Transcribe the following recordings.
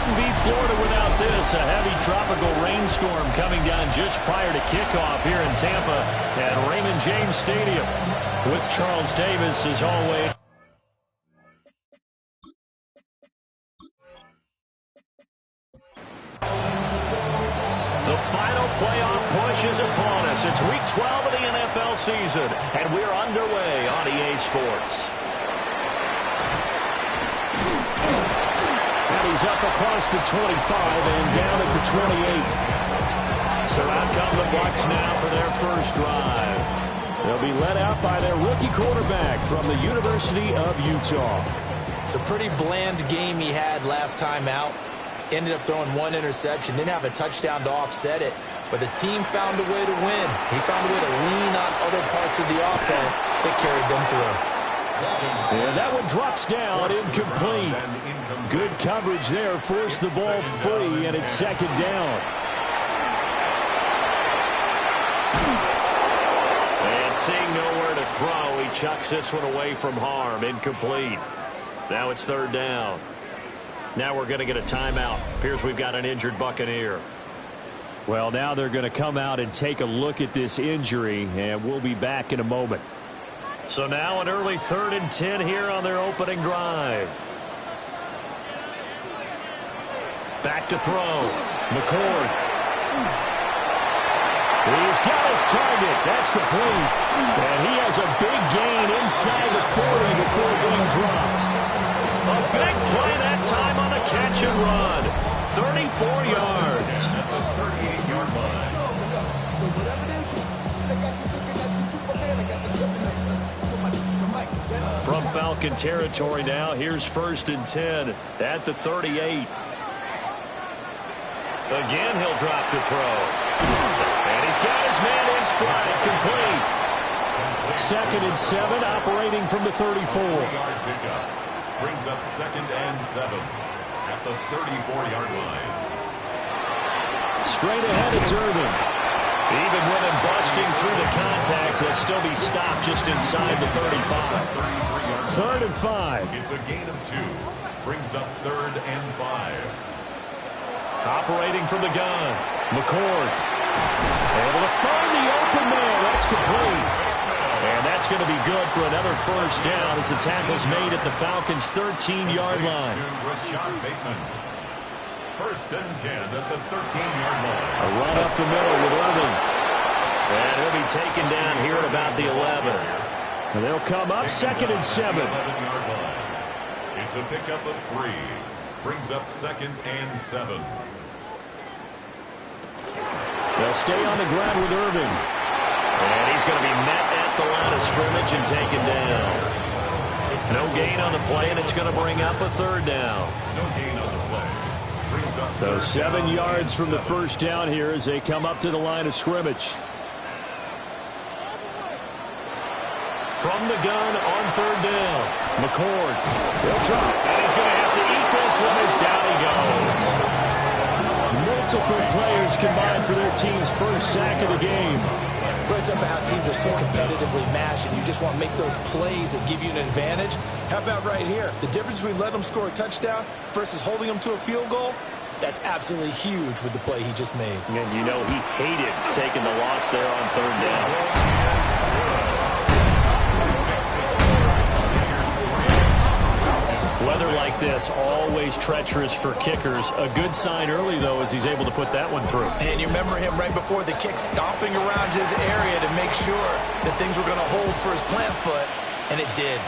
wouldn't be Florida without this. A heavy tropical rainstorm coming down just prior to kickoff here in Tampa at Raymond James Stadium. With Charles Davis as always. The final playoff push is upon us. It's Week 12 of the NFL season, and we're underway on EA Sports. And he's up across the 25 and down at the 28. So out come the Bucs now for their first drive. They'll be led out by their rookie quarterback from the University of Utah. It's a pretty bland game he had last time out. Ended up throwing one interception. Didn't have a touchdown to offset it. But the team found a way to win. He found a way to lean on other parts of the offense that carried them through. And that one drops down, incomplete. Good coverage there. Forced the ball free, and it's second down. And seeing nowhere to throw, he chucks this one away from harm. Incomplete. Now it's third down. Now we're going to get a timeout. Appears we've got an injured Buccaneer. Well, now they're going to come out and take a look at this injury, and we'll be back in a moment. So now an early 3rd and 10 here on their opening drive. Back to throw. McCord. He's got his target. That's complete. And he has a big gain inside the 40 before being dropped. A big play that time on the catch and run. 34 yards. From Falcon territory now, here's 1st and 10 at the 38. Again, he'll drop to throw. And he's got his man in stride, complete. 2nd and 7, operating from the 34. Brings up 2nd and 7 at the 34-yard line. Straight ahead, it's Irvin. Even with him busting through the contact, he'll still be stopped just inside the 35. 3rd and 5. It's a gain of 2. Brings up 3rd and 5. Operating from the gun. McCord. Able to find the open man. That's complete. And that's going to be good for another first down as the tackle's made at the Falcons' 13-yard line. 1st and 10 at the 13-yard line. A run up the middle with Irvin. And he'll be taken down here at about the 11. And they'll come up 2nd and 7. It's a pickup of 3. Brings up 2nd and 7. They'll stay on the ground with Irvin. And he's going to be met at the line of scrimmage and taken down. No gain on the play, and it's going to bring up a 3rd down. No gain on the play. Brings up so 7 yards from the first down here as they come up to the line of scrimmage. From the gun on 3rd down. McCord. He'll drop. And he's going to have to eat this one as down he goes. Multiple players combined for their team's first sack of the game. Brings up how teams are so competitively matched, and you just want to make those plays that give you an advantage. How about right here? The difference between letting them score a touchdown versus holding them to a field goal, that's absolutely huge with the play he just made. And you know he hated taking the loss there on 3rd down. Weather like this, always treacherous for kickers. A good sign early, though, as he's able to put that one through. And you remember him right before the kick stomping around his area to make sure that things were going to hold for his plant foot, and it did.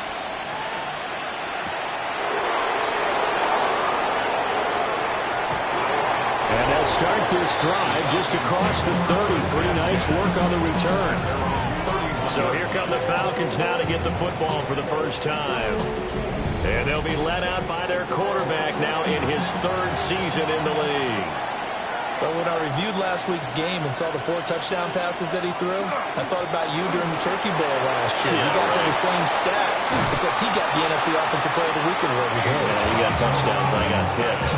And they'll start this drive just across the 30. Pretty nice work on the return. So here come the Falcons now to get the football for the first time. And they'll be led out by their quarterback now in his 3rd season in the league. But when I reviewed last week's game and saw the 4 touchdown passes that he threw, I thought about you during the Turkey Bowl last year. You guys had the same stats, except he got the NFC Offensive Player of the Week award with his. Yeah, he got touchdowns, I got picks.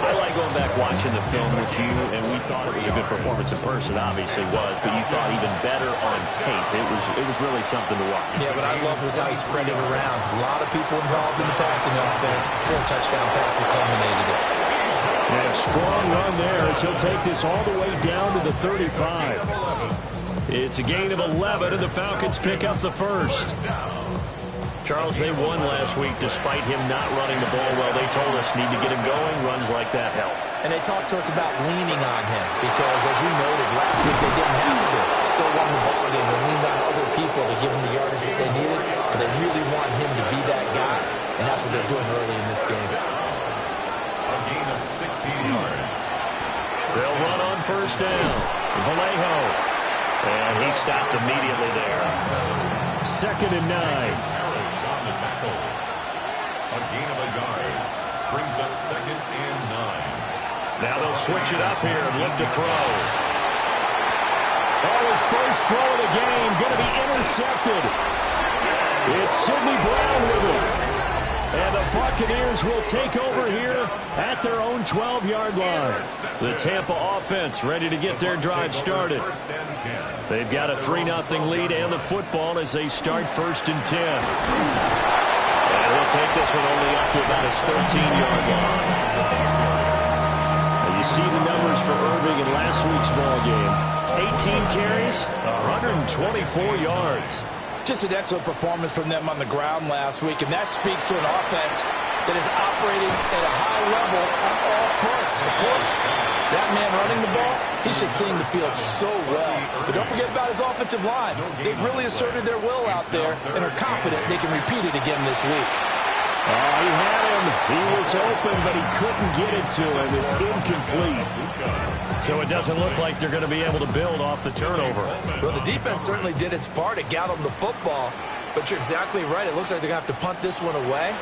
I like going back watching the film with you, and we thought it was a good performance in person, obviously was, but you thought even better on tape. It was really something to watch. Yeah, but I love was how he spread it around. A lot of people involved in the passing offense. 4 touchdown passes culminated it. And strong run there as he'll take this all the way down to the 35. It's a gain of 11, and the Falcons pick up the first. Charles, they won last week despite him not running the ball well. They told us need to get him going. Runs like that help. And they talked to us about leaning on him because, as you noted, last week they didn't have to. Still won the ball game. They leaned on other people to give them the yardage that they needed, but they really want him to be that guy, and that's what they're doing early in this game. A gain of 16 yards. They'll run on first down. Vallejo. And he stopped immediately there. 2nd and 9. On the tackle. A gain of a yard. Brings up 2nd and 9. Now they'll switch it up here and look to throw. Oh, his first throw of the game going to be intercepted. It's Sidney Brown with it. And the Buccaneers will take over here at their own 12-yard line. The Tampa offense ready to get their drive started. They've got a 3-0 lead and the football as they start 1st and 10. And he'll take this one only up to about his 13-yard line. Now you see the numbers for Irving in last week's ball game. 18 carries, 124 yards. Just an excellent performance from them on the ground last week, and that speaks to an offense that is operating at a high level on all fronts. Of course, that man running the ball, he's just seeing the field so well. But don't forget about his offensive line. They've really asserted their will out there and are confident they can repeat it again this week. Oh, he had him. He was open, but he couldn't get it to him. It's incomplete. So it doesn't look like they're going to be able to build off the turnover. Well, the defense certainly did its part to get them the football. But you're exactly right. It looks like they're going to have to punt this one away.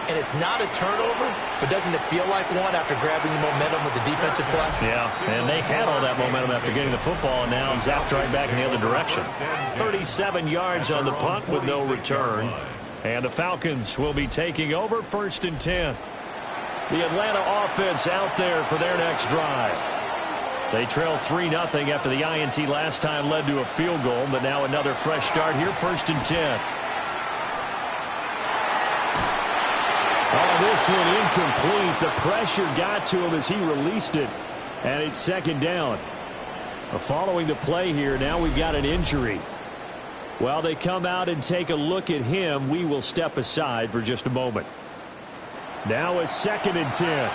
And it's not a turnover, but doesn't it feel like one after grabbing the momentum with the defensive play? Yeah, and they had all that momentum after getting the football, and now zapped right back in the other direction. 37 yards on the punt with no return. And the Falcons will be taking over 1st and 10. The Atlanta offense out there for their next drive. They trail 3-0 after the INT last time led to a field goal, but now another fresh start here, 1st and 10. Oh, this one incomplete. The pressure got to him as he released it, and it's 2nd down. Following the play here, now we've got an injury. While they come out and take a look at him, we will step aside for just a moment. Now it's 2nd and 10.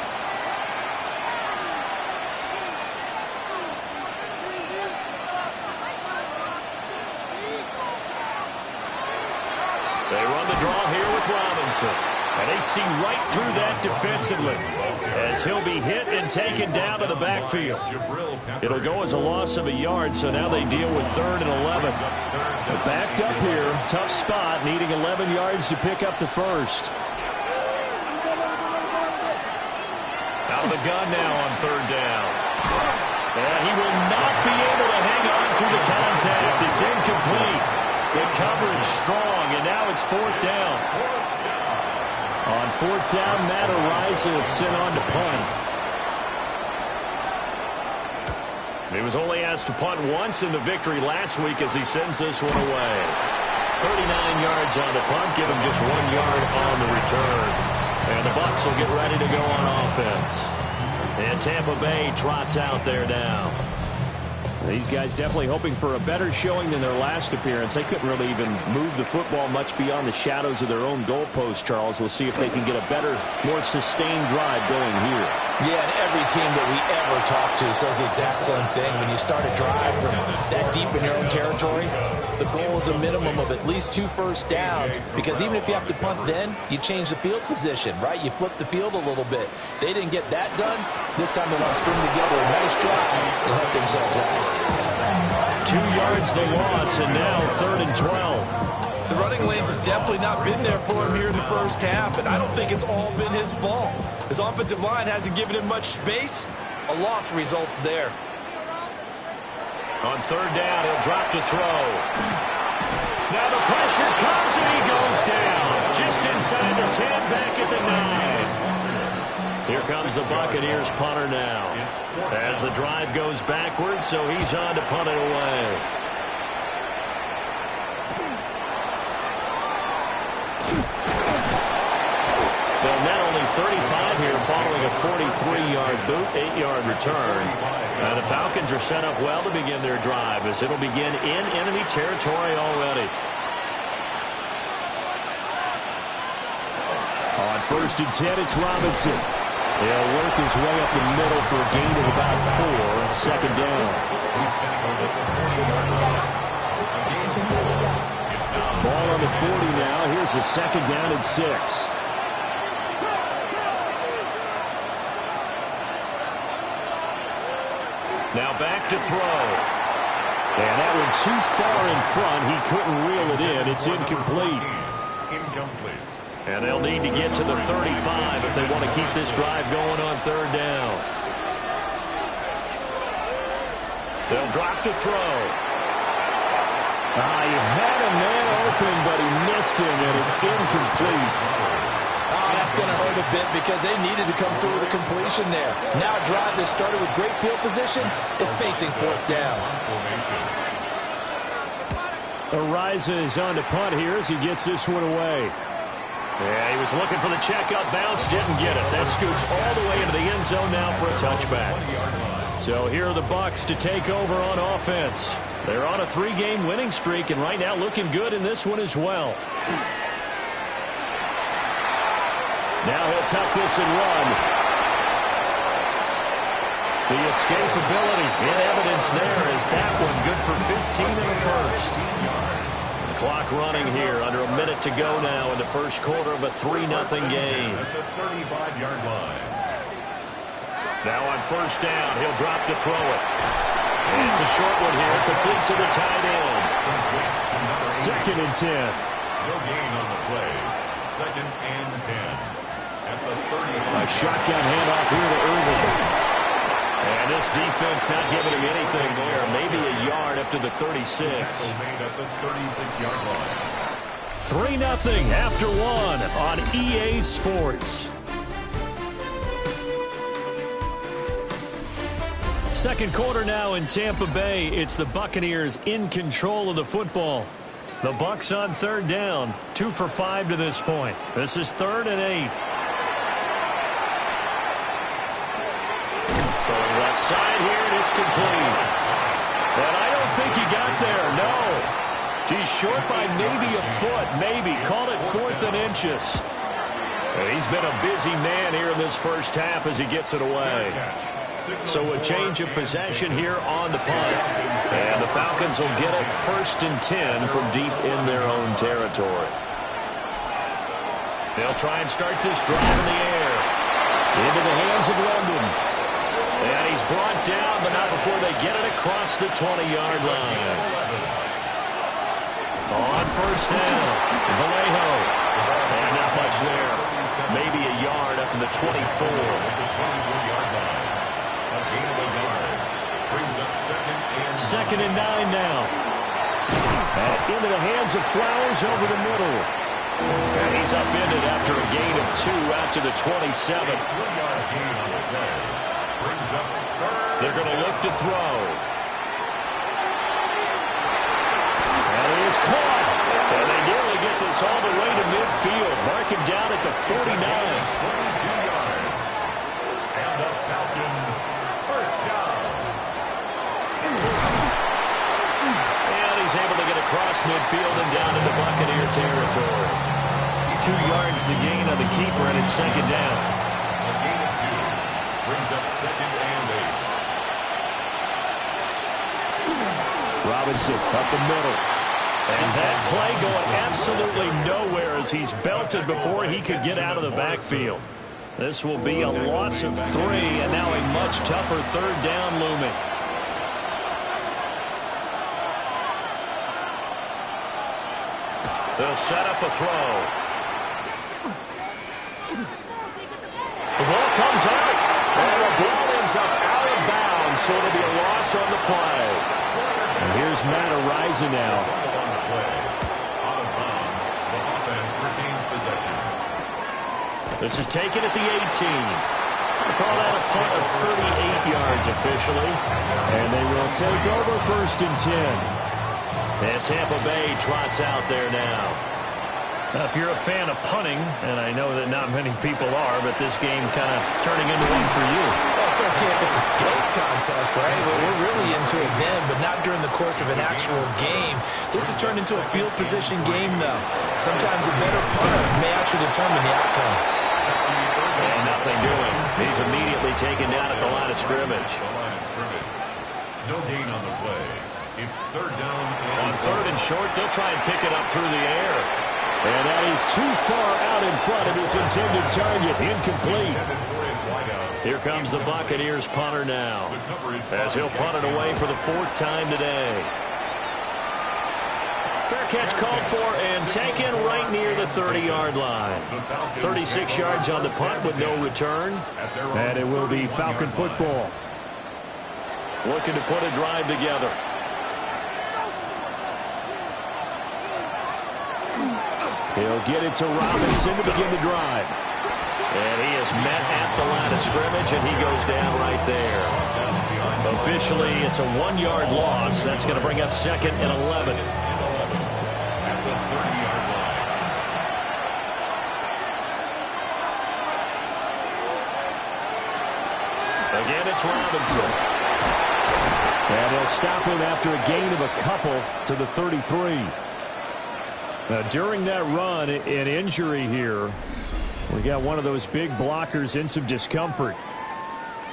They run the draw here with Robinson. And they see right through that defensively as he'll be hit and taken down to the backfield. It'll go as a loss of a yard, so now they deal with 3rd and 11. They're backed up here. Tough spot, needing 11 yards to pick up the first. Out of the gun now on 3rd down. And he will not be able to hang on through the contact. It's incomplete. The coverage strong, and now it's 4th down. On 4th down, Matt Araiza is sent on to punt. He was only asked to punt once in the victory last week as he sends this one away. 39 yards on the punt, give him just 1 yard on the return. And the Bucs will get ready to go on offense. And Tampa Bay trots out there now. These guys definitely hoping for a better showing than their last appearance. They couldn't really even move the football much beyond the shadows of their own goalpost, Charles. We'll see if they can get a better, more sustained drive going here. Yeah, and every team that we ever talk to says the exact same thing. When you start a drive from that deep in your own territory, the goal is a minimum of at least 2 first downs, because even if you have to punt then, you change the field position, right? You flip the field a little bit. They didn't get that done. This time they want to string together a nice drive and help themselves out. 2 yards the loss, and now 3rd and 12. The running lanes have definitely not been there for him here in the first half, and I don't think it's all been his fault. His offensive line hasn't given him much space. A loss results there. On 3rd down, he'll drop to throw. Now the pressure comes, and he goes down. Just inside the 10, back at the 9. Here comes the Buccaneers punter now. As the drive goes backwards, so he's on to punt it away. They'll net only 35 here following a 43-yard boot, 8-yard return. The Falcons are set up well to begin their drive as it'll begin in enemy territory already. On 1st and 10, it's Robinson. He'll work his way up the middle for a gain of about 4. Second down. Ball on the 40 now. Here's a second down and 6. Now back to throw. And that one too far in front. He couldn't reel it in. It's incomplete. And they'll need to get to the 35 if they want to keep this drive going on 3rd down. They'll drop to throw. He had a man open, but he missed him, and it's incomplete. That's going to hurt a bit because they needed to come through with a completion there. Now a drive that started with great field position is facing 4th down. Ariza is on to punt here as he gets this one away. Yeah, he was looking for the checkup bounce, didn't get it. That scoots all the way into the end zone now for a touchback. So here are the Bucs to take over on offense. They're on a 3-game winning streak, and right now looking good in this one as well. Now he'll tuck this and run. The escapability in evidence there is that one good for 15 in the first. The clock running here under a minute to go now in the first quarter of a 3-0 game. Now on 1st down, he'll drop to throw it. And it's a short one here, complete to the tight end. 2nd and 10. No gain on the play. 2nd and 10. At the 35. A shotgun handoff here to Irvin. And this defense not giving him anything there. Maybe a yard up to the 36. At the 36-yard line. 3-0 after 1 on EA Sports. Second quarter now in Tampa Bay. It's the Buccaneers in control of the football. The Bucs on 3rd down. 2 for 5 to this point. This is 3rd and 8. Throwing left side here, and it's complete. And I don't think he got there, no. He's short by maybe a foot, maybe. Call it 4th and inches. And he's been a busy man here in this first half as he gets it away. So a change of possession here on the punt. And the Falcons will get it 1st and 10 from deep in their own territory. They'll try and start this drive in the air. Into the hands of London. And he's brought down, but not before they get it across the 20-yard line. On 1st down, Vallejo. And not much there. Maybe a yard up to the 24. Second and 9 now. That's into the hands of Flowers over the middle. And he's upended after a gain of 2 out to the 27. They're going to look to throw. And it is caught. And they nearly get this all the way to midfield. Mark him down at the 49. 22 yards. And the Falcons first down. And he's able to get across midfield and down into Buccaneer territory. 2 yards the gain on the keeper, and it's 2nd down. A gain of 2 brings up 2nd and 8. Robinson up the middle. And that play going absolutely nowhere as he's belted before he could get out of the backfield. This will be a loss of 3, and now a much tougher 3rd down looming. They'll set up a throw. The ball comes out, and the ball ends up out of bounds, so it'll be a loss on the play. And here's Matt Ariza now. Out of bounds, the offense retains possession. This is taken at the 18. They call that a punt of 38 yards officially. And they will take over 1st and 10. And Tampa Bay trots out there now. If you're a fan of punting, and I know that not many people are, but this game kind of turning into one for you. Well, it's okay if it's a skills contest, right? Well, we're really into it then, but not during the course of an actual game. This has turned into a field position game, though. Sometimes the better punter may actually determine the outcome. And nothing doing. He's immediately taken down at the line of scrimmage. No gain on the play. It's third down. On third and short, they'll try and pick it up through the air. And that is too far out in front of his intended target. Incomplete. Here comes the Buccaneers punter now, as he'll punt it away for the fourth time today. Fair catch called for and taken right near the 30-yard line. 36 yards on the punt with no return. And it will be Falcon football. Looking to put a drive together. He'll get it to Robinson to begin the drive. And he is met at the line of scrimmage, and he goes down right there. Officially, it's a 1-yard loss. That's going to bring up second and 11. At the 30-yard line. Again, it's Robinson. And they'll stop him after a gain of a couple to the 33. During that run, an injury here. We got one of those big blockers in some discomfort.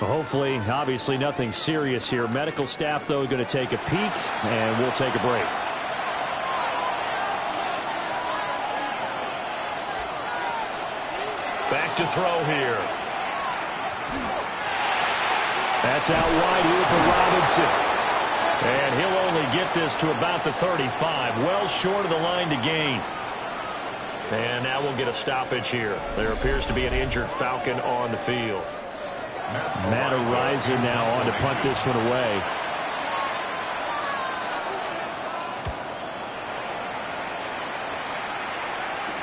Hopefully, obviously, nothing serious here. Medical staff, though, going to take a peek, and we'll take a break. Back to throw here. That's out wide here for Robinson. And he'll only get this to about the 35, well short of the line to gain. And now we'll get a stoppage here. There appears to be an injured Falcon on the field. Matt Ariza now on to punt this one away.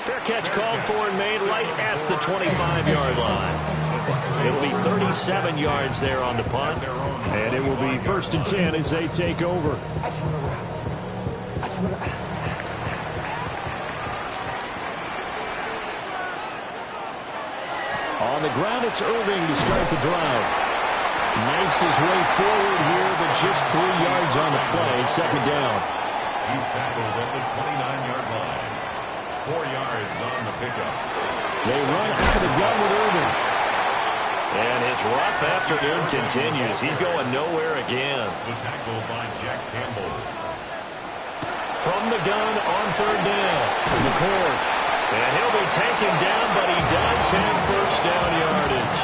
Fair catch called for and made right at the 25-yard line. It'll be 37 yards there on the punt. And it will be 1st and 10 as they take over. On the ground, it's Irving to start the drive. Makes his way forward here, but just 3 yards on the play. Second down. He's tackled at the 29-yard line. 4 yards on the pickup. They run out of the gun with Irving. And his rough afternoon continues. He's going nowhere again. The tackle by Jack Campbell. From the gun on third down. McCord. And he'll be taken down, but he does have first down yardage.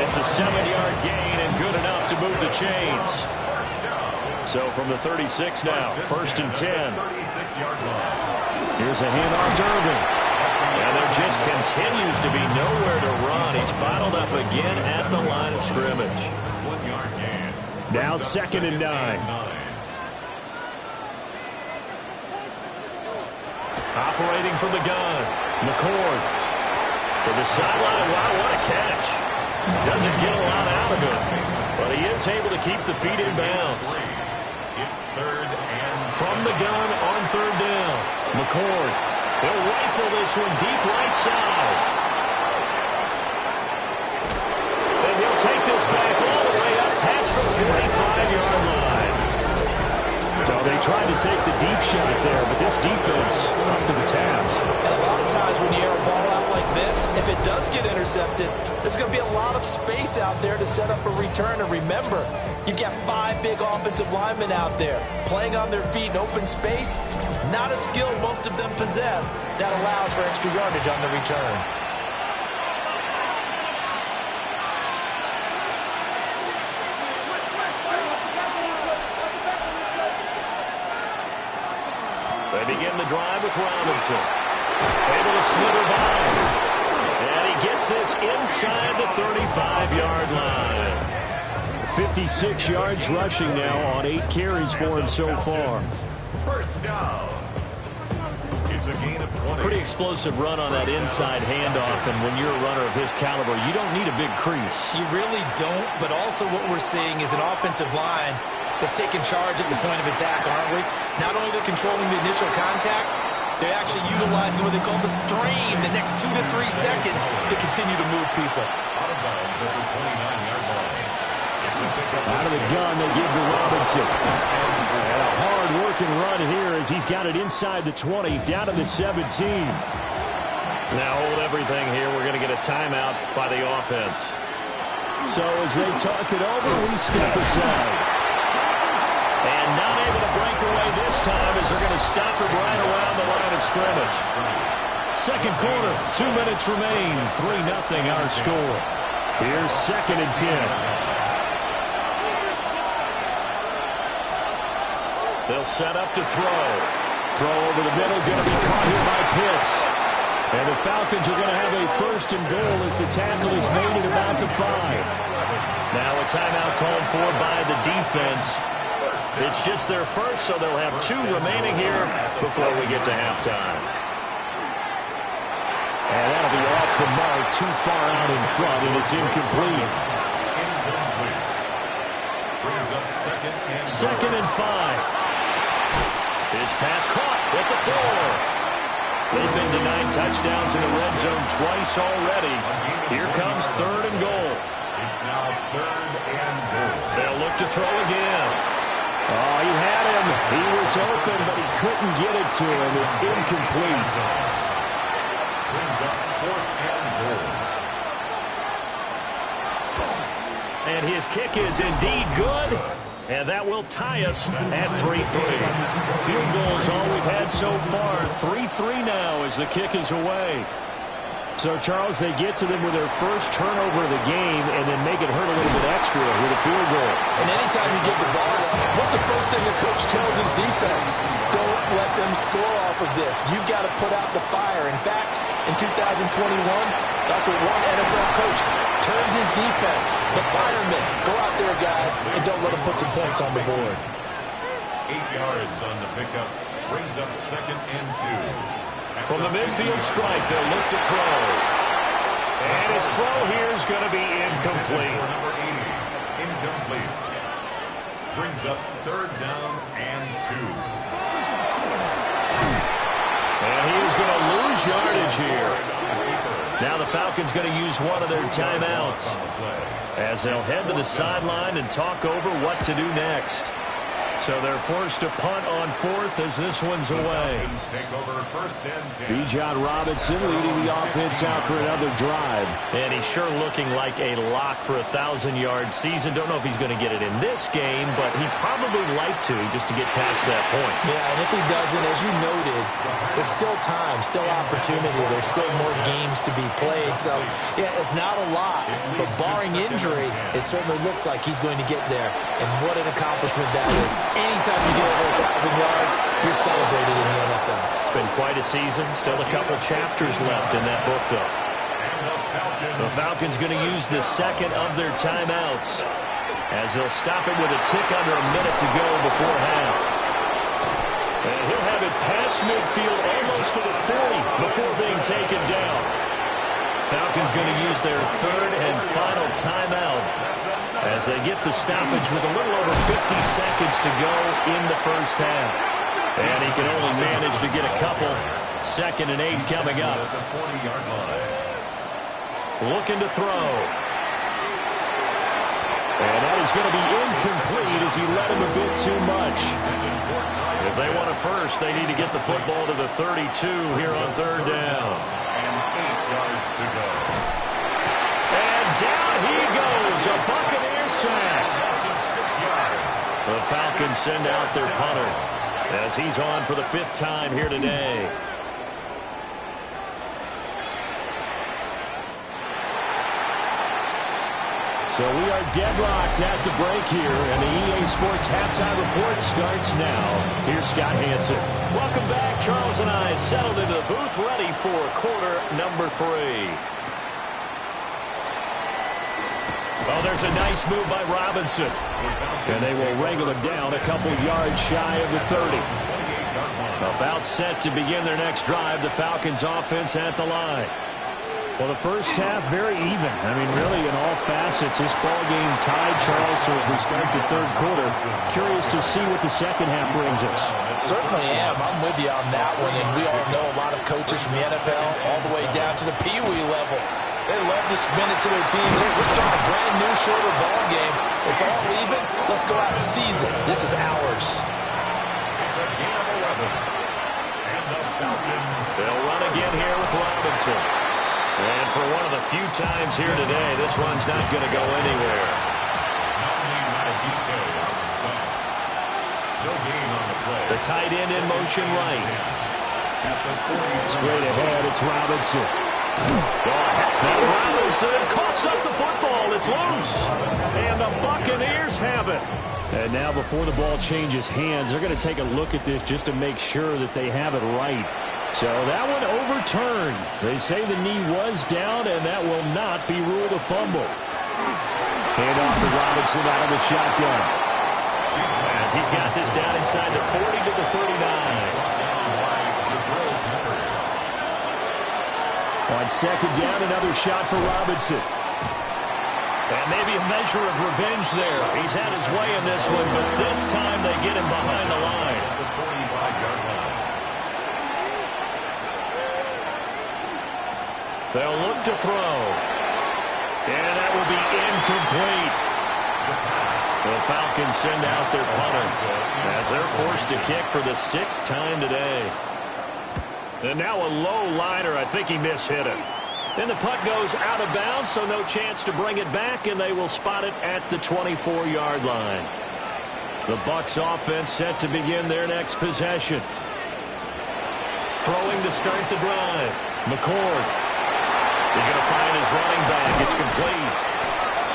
It's a 7-yard gain and good enough to move the chains. So from the 36 now, 1st and 10. Here's a handoff to Irving. And there just continues to be nowhere to run. He's bottled up again at the line of scrimmage. 1-yard gain. Now 2nd and 9. Operating from the gun. McCord. To the sideline. Wow, what a catch. Doesn't get a lot out of it. But he is able to keep the feet in bounds. It's 3rd and From the gun on third down. McCord. He'll rifle this one deep right side. And he'll take this back all the way up past the 45-yard line. So they tried to take the deep shot there, but this defense up to the task. And a lot of times when you air a ball out like this, if it does get intercepted, there's going to be a lot of space out there to set up a return. And remember, you've got 5 big offensive linemen out there playing on their feet in open space. Not a skill most of them possess that allows for extra yardage on the return. They begin the drive with Robinson. Able to slither by. And he gets this inside the 35-yard line. 56 yards rushing now on 8 carries for him so far. First down. It's a gain of 20. Pretty explosive run on that inside handoff, and when you're a runner of his caliber, you don't need a big crease. You really don't, but also what we're seeing is an offensive line that's taking charge at the point of attack, aren't we? Not only they're controlling the initial contact, They're actually utilizing what they call the stream, the next 2 to 3 seconds to continue to move people. Out of bounds at the 29-yard line. It's a pickup. Out of the gun, they give to Robinson. And a hard-working run here as he's got it inside the 20, down to the 17. Now hold everything here. We're going to get a timeout by the offense. So as they talk it over, we step aside. And not able to break away this time as they're going to stop it right around the line of scrimmage. Second quarter, 2 minutes remain. 3-0 our score. Here's 2nd and 10. They'll set up to throw. Throw over the middle, going to be caught here by Pitts. And the Falcons are going to have a 1st and goal as the tackle is made at about the 5. Now a timeout called for by the defense. It's just their first, so they'll have 2 remaining here before we get to halftime. And that'll be off the mark, too far out in front, and it's incomplete. Brings up 2nd and 5. His pass caught at the 4. They've been denied touchdowns in the red zone twice already. Here comes 3rd and goal. It's now 3rd and goal. They'll look to throw again. Oh, he had him. He was open, but he couldn't get it to him. It's incomplete. Brings up 4th and goal. And his kick is indeed good. And that will tie us at 3-3. Field goal is all we've had so far. 3-3 now as the kick is away. So, Charles, they get to them with their first turnover of the game and then make it hurt a little bit extra with a field goal. And anytime you give the ball up, what's the first thing the coach tells his defense? Don't let them score off of this. You've got to put out the fire. In fact, in 2021, that's what one NFL coach turned his defense. The firemen. Go out there, guys, and don't let them put some points on the board. 8 yards on the pickup. Brings up 2nd and 2. From the midfield stripe, they'll look to throw. And his throw here is going to be incomplete. Number 80, incomplete. Brings up 3rd down and 2. And he is going to lose yardage here. Now the Falcons going to use one of their timeouts as they'll head to the sideline and talk over what to do next. So they're forced to punt on 4th as this one's away. Take over 1st and 10. Bijan Robinson leading the offense out for another drive. And he's sure looking like a lock for a 1,000-yard season. Don't know if he's going to get it in this game, but he'd probably like to just to get past that point. Yeah, and if he doesn't, as you noted, there's still time, still opportunity. There's still more games to be played. So, yeah, it's not a lot, but barring injury, it certainly looks like he's going to get there. And what an accomplishment that is. Anytime you get over 1,000 yards, you're celebrated in the NFL. It's been quite a season. Still a couple chapters left in that book, though. The Falcons going to use the 2nd of their timeouts as they'll stop it with a tick under a minute to go before half. And he'll have it past midfield almost to the 40 before being taken down. Falcons going to use their 3rd and final timeout as they get the stoppage with a little over 50 seconds to go in the first half. And he can only manage to get a couple. 2nd and 8 coming up. At the 40-yard line. Looking to throw. And that is going to be incomplete as he led him a bit too much. If they want it first, they need to get the football to the 32 here on 3rd down. And 8 yards to go. And down he goes. A Buccaneer sack. 6 yards. The Falcons send out their punter as he's on for the 5th time here today. So we are deadlocked at the break here, and the EA Sports Halftime Report starts now. Here's Scott Hansen. Welcome back. Charles and I settled into the booth ready for quarter number 3. Oh, there's a nice move by Robinson. And they will wrangle him down a couple yards shy of the 30. About set to begin their next drive, the Falcons offense at the line. Well, the first half, very even. I mean, really, in all facets, this ball game tied, Charles, so as we start the 3rd quarter. Curious to see what the second half brings us. Certainly am. I'm with you on that one, and we all coaches from the NFL all the way down to the Pee Wee level. They love to spin it to their teams. Hey, we're starting a brand new shorter ball game. It's all even. Let's go out and seize it. This is ours. It's a gain of 11. And the Falcons. They'll run again here with Robinson. And for one of the few times here today, this run's not going to go anywhere. No gain on the play. The tight end in motion right. Straight ahead, it's Robinson. Now Robinson coughs up the football. It's loose. And the Buccaneers have it. And now before the ball changes hands, they're going to take a look at this just to make sure that they have it right. So that one overturned. They say the knee was down, and that will not be ruled a fumble. Hand off to Robinson out of the shotgun. As he's got this down inside the 40 to the 39. On second down, another shot for Robinson. And maybe a measure of revenge there. He's had his way in this one, but this time they get him behind the line. They'll look to throw. And that will be incomplete. The Falcons send out their punter as they're forced to kick for the 6th time today. And now a low liner. I think he mishit it. Then the punt goes out of bounds, so no chance to bring it back, and they will spot it at the 24-yard line. The Bucs offense set to begin their next possession. Throwing to start the drive. McCord is going to find his running back. It's complete.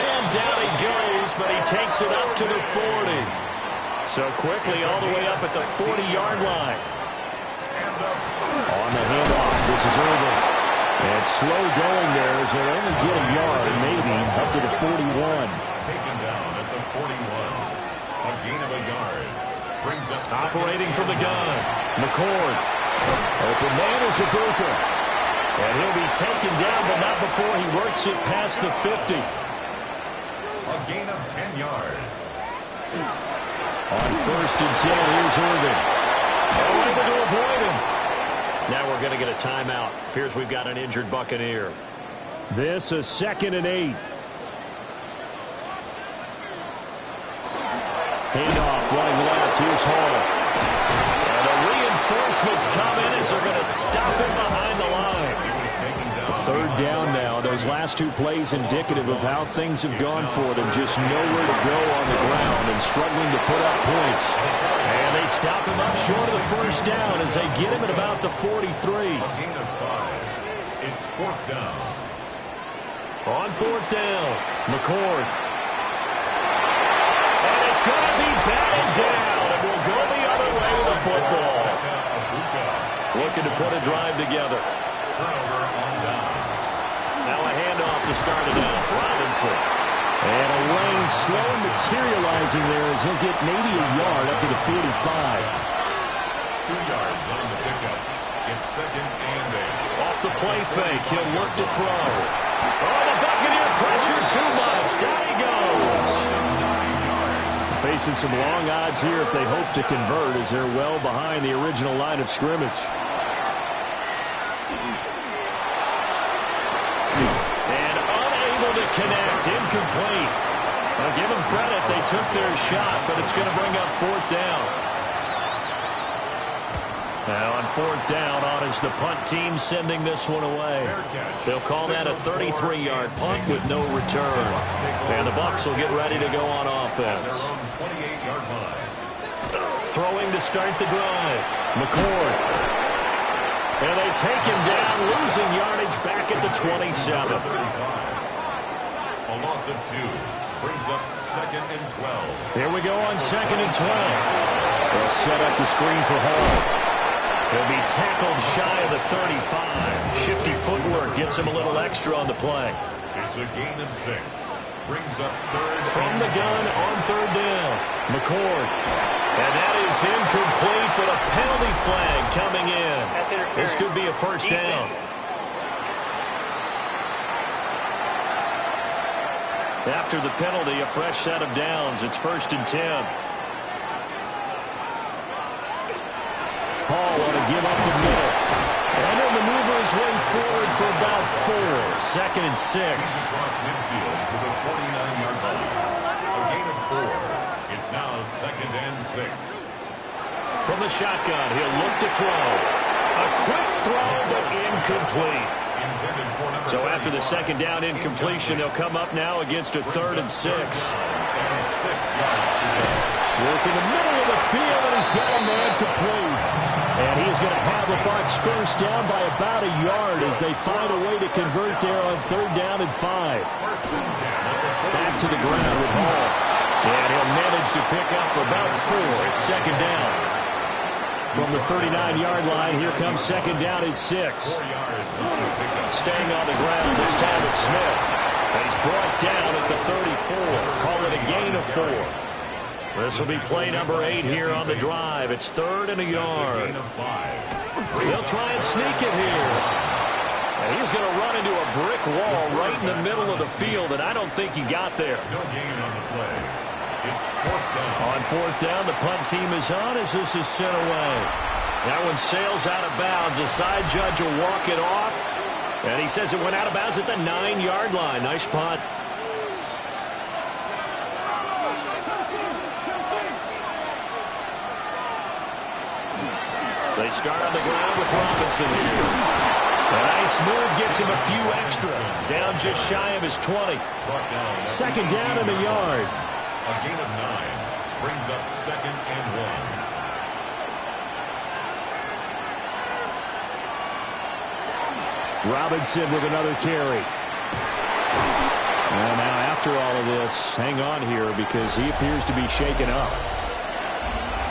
And down he goes, but he takes it up to the 40. So quickly all the way up at the 40-yard line. On the handoff, this is Irvin. And slow going there as they'll only get a yard, maybe, up to the 41. Taken down at the 41. A gain of a yard. Brings up operating from the gun. McCord. Open man is Ibuka. And he'll be taken down, but not before he works it past the 50. A gain of 10 yards. On first and 10, here's Irvin. Able to avoid him. Now we're going to get a timeout. Appears we've got an injured Buccaneer. This is 2nd and 8. Handoff, running left. Here's Hall. And the reinforcements come in as they're going to stop him behind the line. Third down now. Those last two plays indicative of how things have gone for them. Just nowhere to go on the ground and struggling to put up points. And they stop him up short of the first down as they get him at about the 43. A gain of 5. It's 4th down. On 4th down, McCord. And it's going to be batted down. And we'll go the other way with the football. Looking to put a drive together. Turnover on down. Now a handoff to start it out. Robinson. And a lane slow materializing there as he'll get maybe a yard up to the 45. 2 yards on the pickup. It's 2nd and 8. Off the play fake, he'll look to throw. Oh, the Buccaneer pressure too much. Down he goes. Facing some long odds here if they hope to convert as they're well behind the original line of scrimmage. To connect, incomplete. I'll give them credit, they took their shot, but it's going to bring up 4th down. Now on 4th down, on is the punt team sending this one away. They'll call that a 33-yard punt with no return. And the Bucs will get ready to go on offense. Throwing to start the drive. McCord. And they take him down, losing yardage back at the 27. A loss of 2 brings up 2nd and 12. Here we go on 2nd and 12. They'll set up the screen for Hall. He'll be tackled shy of the 35. Shifty footwork gets him a little extra on the play. It's a gain of 6. Brings up 3rd. From the gun on 3rd down. McCord. And that is incomplete, but a penalty flag coming in. This could be a first down. After the penalty, a fresh set of downs. It's 1st and 10. Hall want to give up the middle. And they'll 4. Second and 6. Across midfield to the 49-yard line. A gain of 4. It's now second and 6. From the shotgun, he'll look to throw. A quick throw, but incomplete. So after the second down incompletion, they'll come up now against a 3rd and 6. Work in the middle of the field, and he's got a man complete. And he's going to have the Bucs first down by about a yard as they find a way to convert there on 3rd down and 5. Back to the ground with Hall. And he'll manage to pick up about 4. It's second down. From the 39-yard line, here comes second down and 6. Staying on the ground, this time it's Smith. And he's brought down at the 34. Call it a gain of 4. This will be play number 8 here on the drive. It's 3rd and a yard. They'll try and sneak it here. And he's going to run into a brick wall right in the middle of the field, and I don't think he got there. No gain on the play. It's 4th down. On 4th down, the punt team is on as this is sent away. That one sails out of bounds. The side judge will walk it off. And he says it went out of bounds at the 9-yard line. Nice punt. They start on the ground with Robinson here. A nice move gets him a few extra. Down just shy of his 20. Second down in the yard. A gain of 9 brings up 2nd and 1. Robinson with another carry. And now after all of this, hang on here because he appears to be shaken up.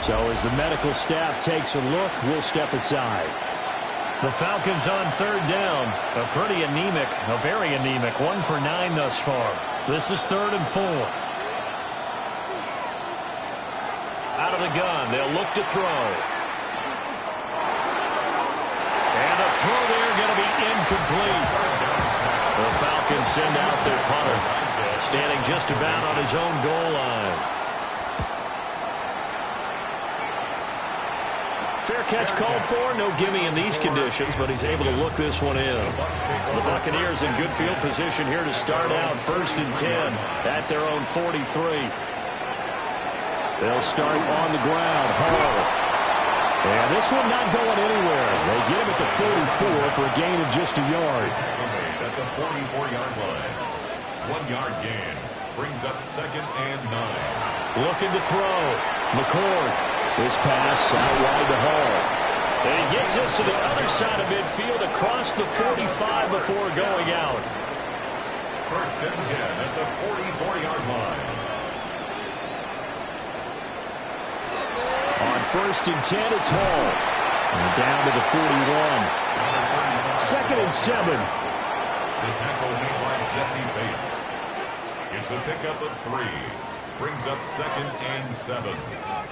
So as the medical staff takes a look, we'll step aside. The Falcons on 3rd down. A pretty anemic, a very anemic 1 for 9 thus far. This is 3rd and 4. Out of the gun, they'll look to throw. And the throw there going to be incomplete. The Falcons send out their punter, standing just about on his own goal line. Fair catch called for. No gimme in these conditions, but he's able to look this one in. The Buccaneers in good field position here to start out 1st and 10 at their own 43. They'll start on the ground. Hall. And this one not going anywhere. They get him at the 44 for a gain of just a yard. At the 44-yard line. 1-yard gain brings up 2nd and 9. Looking to throw. McCord. This pass out wide to Hall. And he gets us to the other side of midfield across the 45 before going out. 1st and 10 at the 44-yard line. On 1st and 10, it's Hall. And down to the 41. 2nd and 7. The tackle made by Jesse Bates. It's a pickup of 3. Brings up 2nd and 7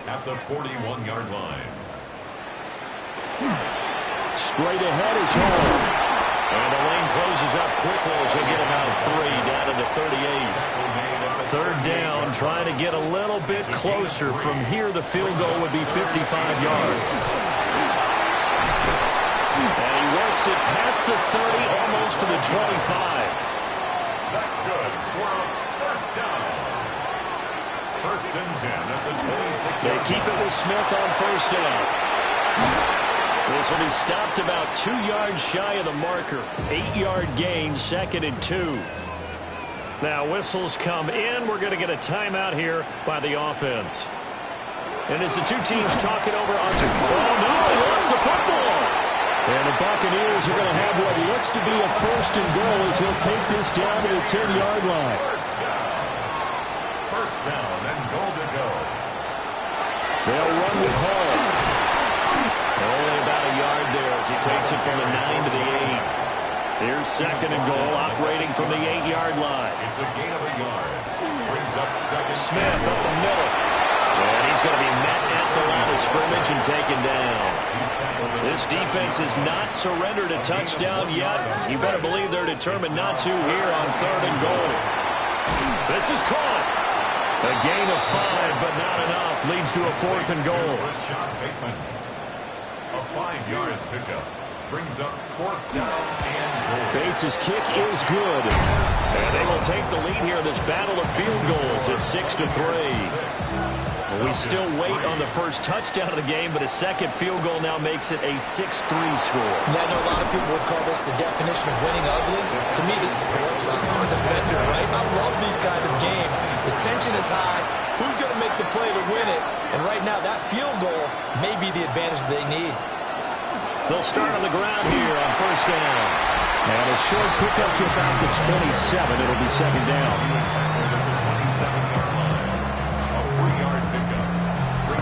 at the 41-yard line. Straight ahead is Hall. And the lane closes up quickly as he'll get about 3 down to the 38. 3rd down, trying to get a little bit closer. From here, the field goal would be 55 yards. And he works it past the 30, almost to the 25. That's good for a 1st down. 1st and 10 at the 26. They keep it with Smith on 1st down. This will be stopped about 2 yards shy of the marker. 8-yard gain, 2nd and 2. Now whistles come in. We're going to get a timeout here by the offense. And as the two teams talk it over on the... Oh, no, he lost the football. And the Buccaneers are going to have what looks to be a 1st and goal as he'll take this down to the 10-yard line. 1st down and goal to go. They'll run with Hall. Only about a yard there as he takes it from the 9 to the 8. Here's 2nd and goal, operating from the 8-yard line. It's a gain of a yard. Brings up 2nd. Smith up the middle. And he's going to be met at the line of scrimmage and taken down. This defense has not surrendered a touchdown yet. You better believe they're determined not to here on 3rd and goal. This is caught. A gain of 5, but not enough. Leads to a 4th and goal. A 5-yard pickup. Brings up 4th down and goal. Bates' kick is good. And they will take the lead here in this battle of field goals at 6-3. We still wait on the first touchdown of the game, but a second field goal now makes it a 6-3 score. Yeah, I know a lot of people would call this the definition of winning ugly. To me, this is gorgeous. I'm a defender, right? I love these kind of games. The tension is high. Who's going to make the play to win it? And right now, that field goal may be the advantage they need. They'll start on the ground here on first down. And a short pickup to about the 27. It'll be second down.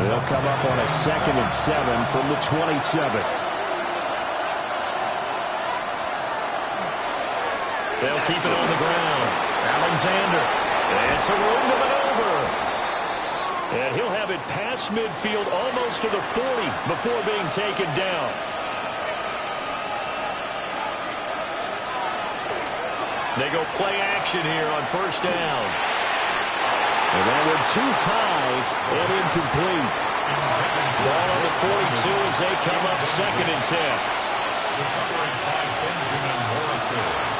They'll come up on a 2nd and 7 from the 27. They'll keep it on the ground. Alexander. It's a room to maneuver. And he'll have it past midfield almost to the 40 before being taken down. They go play action here on first down. And that went too high and incomplete. Ball on the 42 as they come up 2nd and 10.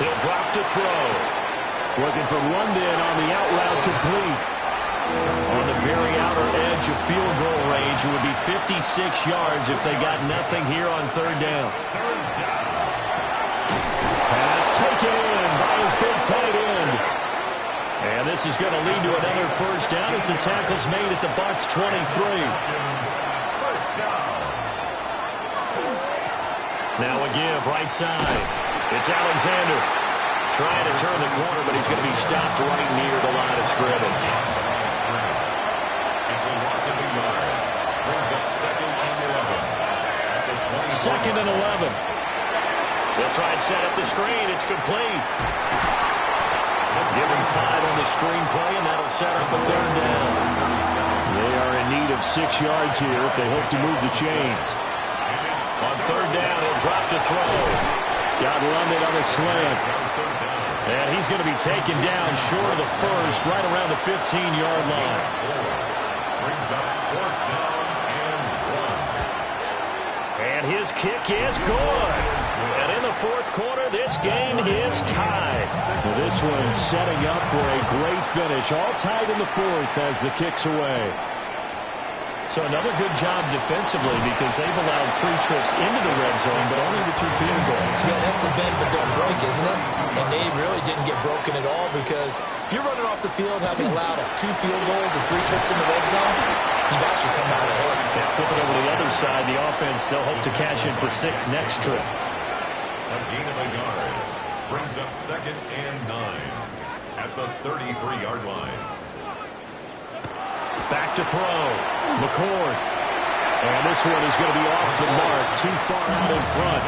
He'll drop to throw. Looking for London on the out route complete. On the very outer edge of field goal range, it would be 56 yards if they got nothing here on 3rd down. Pass taken in by his big tight end. And this is going to lead to another first down as the tackle's made at the Bucs 23. Now a give, right side. It's Alexander. Trying to turn the corner, but he's going to be stopped right near the line of scrimmage. It's a loss of a yard. Brings up 2nd and 11. 2nd and 11. They'll try and set up the screen. It's complete. Give him 5 on the screenplay, and that'll set up a 3rd down. They are in need of 6 yards here if they hope to move the chains. On 3rd down, he'll drop to throw. Got London on the slant. And he's going to be taken down short of the first, right around the 15-yard line. Brings up 4th down and 1. And his kick is good. And in the 4th quarter, this game is tied. Well, this one setting up for a great finish. All tied in the 4th as the kick's away. So another good job defensively because they've allowed 3 trips into the red zone, but only the 2 field goals. Yeah, that's the bend but don't break, isn't it? And they really didn't get broken at all because if you're running off the field having allowed 2 field goals and 3 trips in the red zone, you've actually come out ahead. And flipping over to the other side, the offense, they'll hope to cash in for 6 next trip. A gain of a yard. Brings up 2nd and 9 at the 33-yard line. Back to throw. McCord. And this one is going to be off the mark, too far out in front.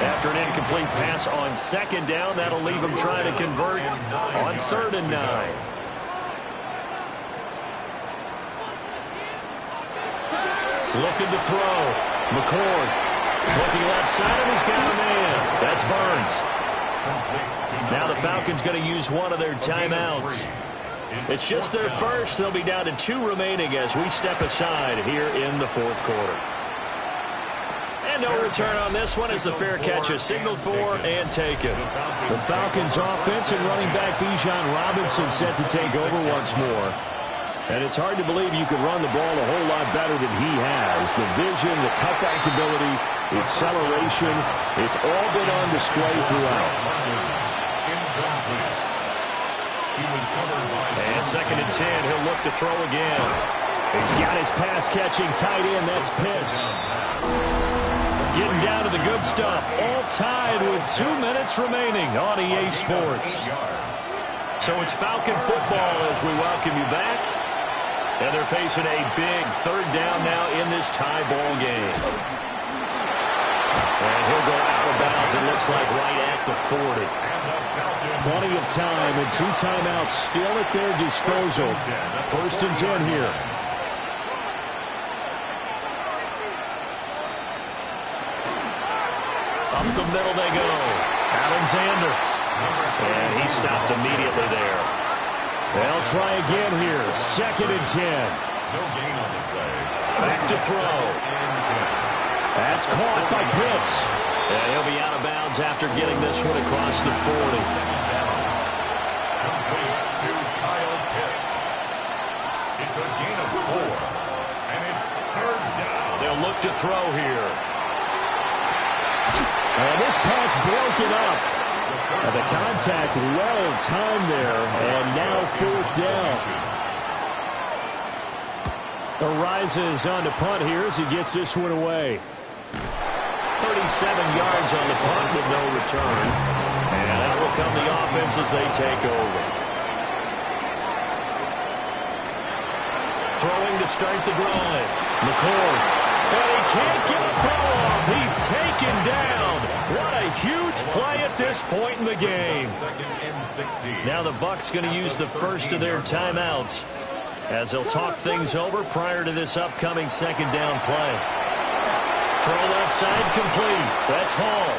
After an incomplete pass on 2nd down, that'll leave him trying to convert on 3rd and 9. Looking to throw. McCord. Looking left side, and he's got a man. That's Burns. Now the Falcons going to use one of their timeouts. It's just their first. They'll be down to 2 remaining as we step aside here in the 4th quarter. And no return on this one as the fair catch is signaled for and taken. The Falcons offense and running back Bijan Robinson set to take over once more. And it's hard to believe you could run the ball a whole lot better than he has. The vision, the cutback ability, the acceleration, it's all been on display throughout. And 2nd and 10, he'll look to throw again. He's got his pass-catching tight end. That's Pitts. Getting down to the good stuff. All tied with 2 minutes remaining on EA Sports. So it's Falcon football as we welcome you back. And they're facing a big 3rd down now in this tie ball game. And he'll go out of bounds, it looks like right at the 40. Plenty of time and 2 timeouts still at their disposal. 1st and 10 here. Up the middle they go. Alexander. And he stopped immediately there. They'll try again here. 2nd and 10. No gain on the play. Back to throw. That's caught by Pitts. And he'll be out of bounds after getting this one across the 40. Complete to Kyle Pitts. It's a gain of 4, and it's third down. They'll look to throw here. And this pass broken up. And the contact well timed there, and now fourth down. Arises on the punt here as he gets this one away. 37 yards on the punt with no return. And out will come the offense as they take over. Throwing to start the drive. McCord. And he can't get a throw off. He's taken down. What a huge play at this point in the game. Now the Bucs going to use the first of their timeouts as they'll talk things over prior to this upcoming second down play. Throw left side complete. That's Hall.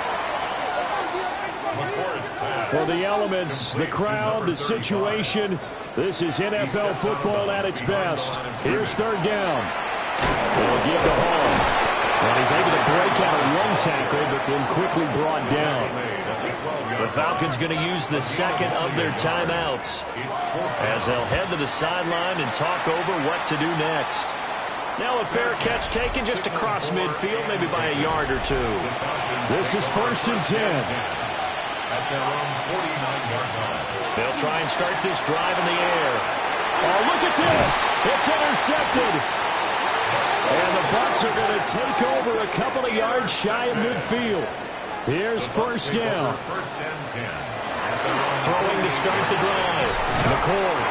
Well, the elements, the crowd, the situation, this is NFL football at its best. Here's third down. They'll give to Hall. And he's able to break out a run tackle, but then quickly brought down. The Falcons going to use the second of their timeouts as they'll head to the sideline and talk over what to do next. Now a fair catch taken just across midfield, maybe by a yard or two. This is 1st and 10. At their own 49-yard line. They'll try and start this drive in the air. Oh, look at this. It's intercepted. And the Bucs are going to take over a couple of yards shy of midfield. Here's first down. First and 10. Throwing to start the drive. McCord.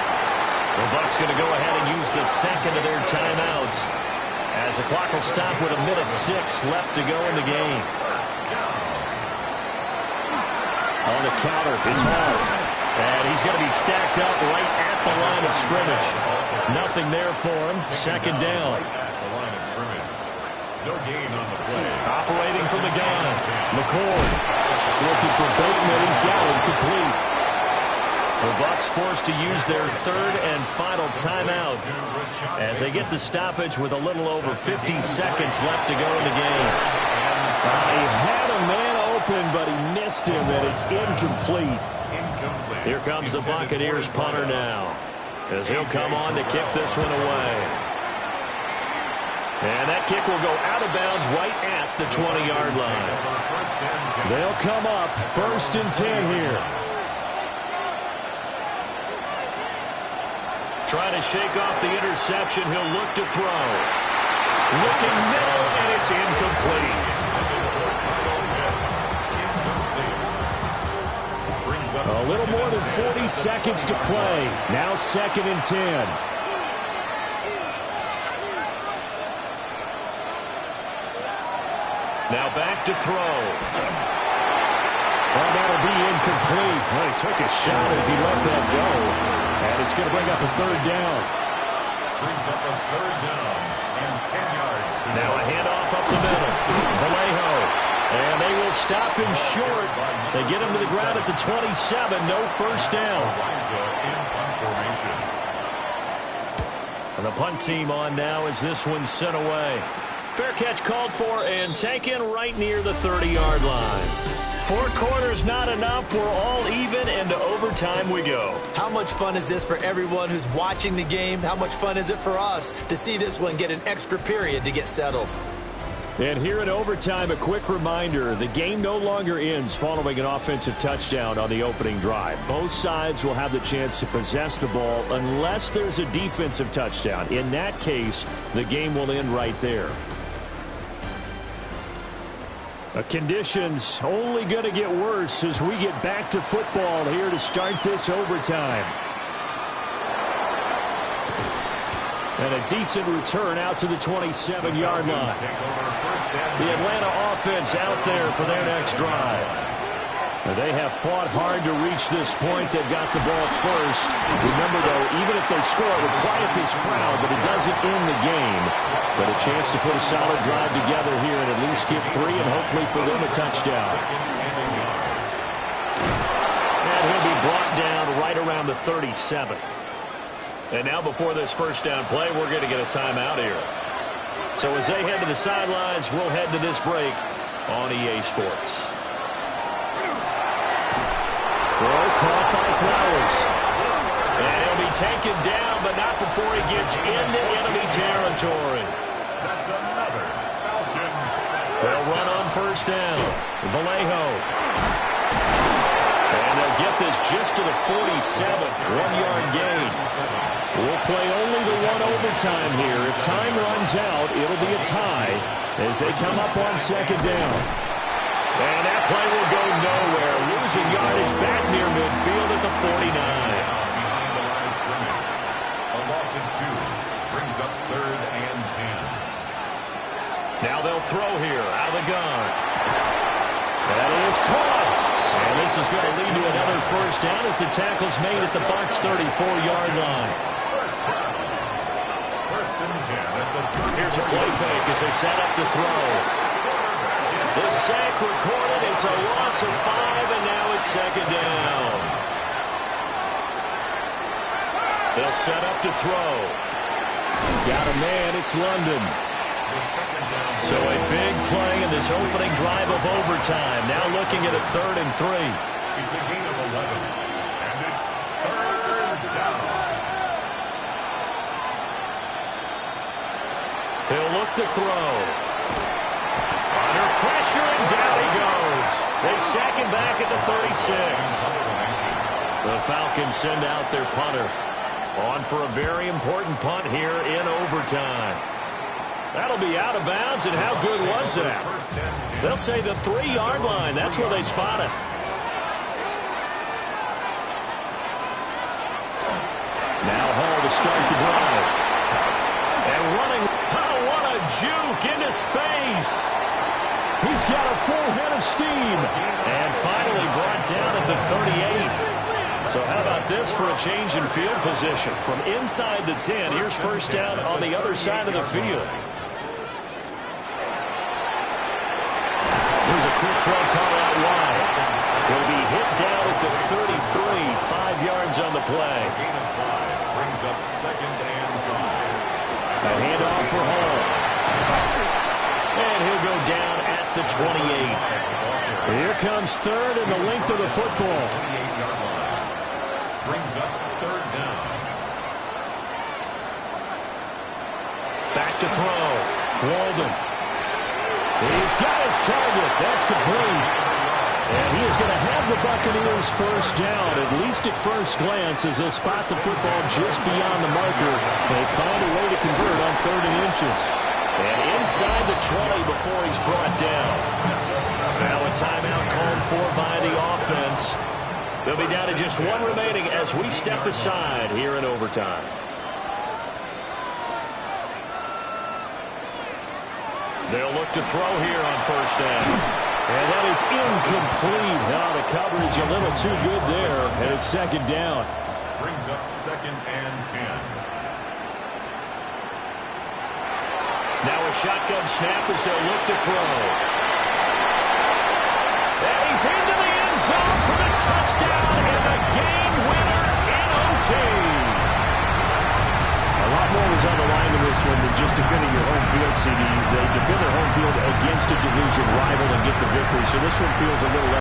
The Bucs going to go ahead and use the second of their timeouts as the clock will stop with 1:06 left to go in the game. On the counter, it's Hall. And he's going to be stacked up right at the line of scrimmage. Nothing there for him. Second down. No gain on the play. Operating from the gun. McCord looking for Bateman. He's got him complete. The Bucs forced to use their third and final timeout as they get the stoppage with a little over 50 seconds left to go in the game. He had a man open, but he missed him, and it's incomplete. Here comes the Buccaneers punter now as he'll come on to kick this one away. And that kick will go out of bounds right at the 20-yard line. They'll come up 1st and 10 here. Trying to shake off the interception. He'll look to throw. Looking middle, and it's incomplete. A little more than 40 seconds to play. Now 2nd and 10. Now back to throw. Well, that'll be incomplete. Well, he took a shot as he let that go. And it's going to bring up a third down. Brings up a third down and 10 yards. Now a handoff up the middle. Vallejo. And they will stop him short. They get him to the ground at the 27. No first down. And the punt team on now as this one's sent away. Fair catch called for and taken right near the 30-yard line. 4 quarters not enough. We're all even, and to overtime we go. How much fun is this for everyone who's watching the game? How much fun is it for us to see this one get an extra period to get settled? And here in overtime, a quick reminder, the game no longer ends following an offensive touchdown on the opening drive. Both sides will have the chance to possess the ball unless there's a defensive touchdown. In that case, the game will end right there. Conditions only going to get worse as we get back to football here to start this overtime. And a decent return out to the 27-yard line. The Atlanta offense out there for their next drive. They have fought hard to reach this point. They've got the ball first. Remember, though, even if they score, it would quiet this crowd, but it doesn't end the game. But a chance to put a solid drive together here and at least get 3 and hopefully for them a touchdown. And he'll be brought down right around the 37. And now before this first down play, we're going to get a timeout here. So as they head to the sidelines, we'll head to this break on EA Sports. Throw caught by Flowers. And he'll be taken down, but not before he gets into enemy territory. That's another Falcons. They'll run on first down. Vallejo. And they'll get this just to the 47. 1-yard gain. We'll play only the one overtime here. If time runs out, it'll be a tie as they come up on second down. And that play will go nowhere. Losing yardage back near midfield at the 49. Behind the line of scrimmage. A loss of 2 brings up 3rd and 10. Now they'll throw here out of the gun. That is caught. And this is going to lead to another first down as the tackle's made at the Bucs' 34-yard line. First and 10 at the 30. Here's a play fake as they set up to throw. The sack recorded. It's a loss of 5, and now it's second down. They'll set up to throw. Got a man. It's London. So a big play in this opening drive of overtime. Now looking at a 3rd and 3. It's a gain of 11, and it's 3rd down. He'll look to throw. Under pressure, and down he goes. They sack him back at the 36. The Falcons send out their punter. On for a very important punt here in overtime. That'll be out of bounds, and how good was that? They'll say the 3-yard line. That's where they spot it. Now Hall to start the drive. And running. Oh, what a juke into space. He's got a full head of steam. And finally brought down at the 38. So how about this for a change in field position? From inside the 10, here's first down on the other side of the field. Here's a quick throw call out wide. He'll be hit down at the 33, 5 yards on the play. Gain of 5 brings up 2nd and 5. A handoff for Hall. And he'll go down at the 28. Here comes 3rd and the length of the football. 28-yard line. Brings up 3rd down. Back to throw. Walden. He's got his target. That's complete. And he is going to have the Buccaneers first down, at least at first glance, as they'll spot the football just beyond the marker. They find a way to convert on 3rd and inches. And inside the 20 before he's brought down. Now a timeout called for by the offense. They'll be down to just 1 remaining as we step aside here in overtime. They'll look to throw here on first down. And that is incomplete. Now the coverage a little too good there. And it's second down. Brings up 2nd and 10. Now a shotgun snap as they'll look to throw. And he's into the end zone for the touchdown and a game winner in OT. A lot more was on the line in this one than just defending your home field, CD. They defend their home field against a division rival and get the victory. So this one feels a little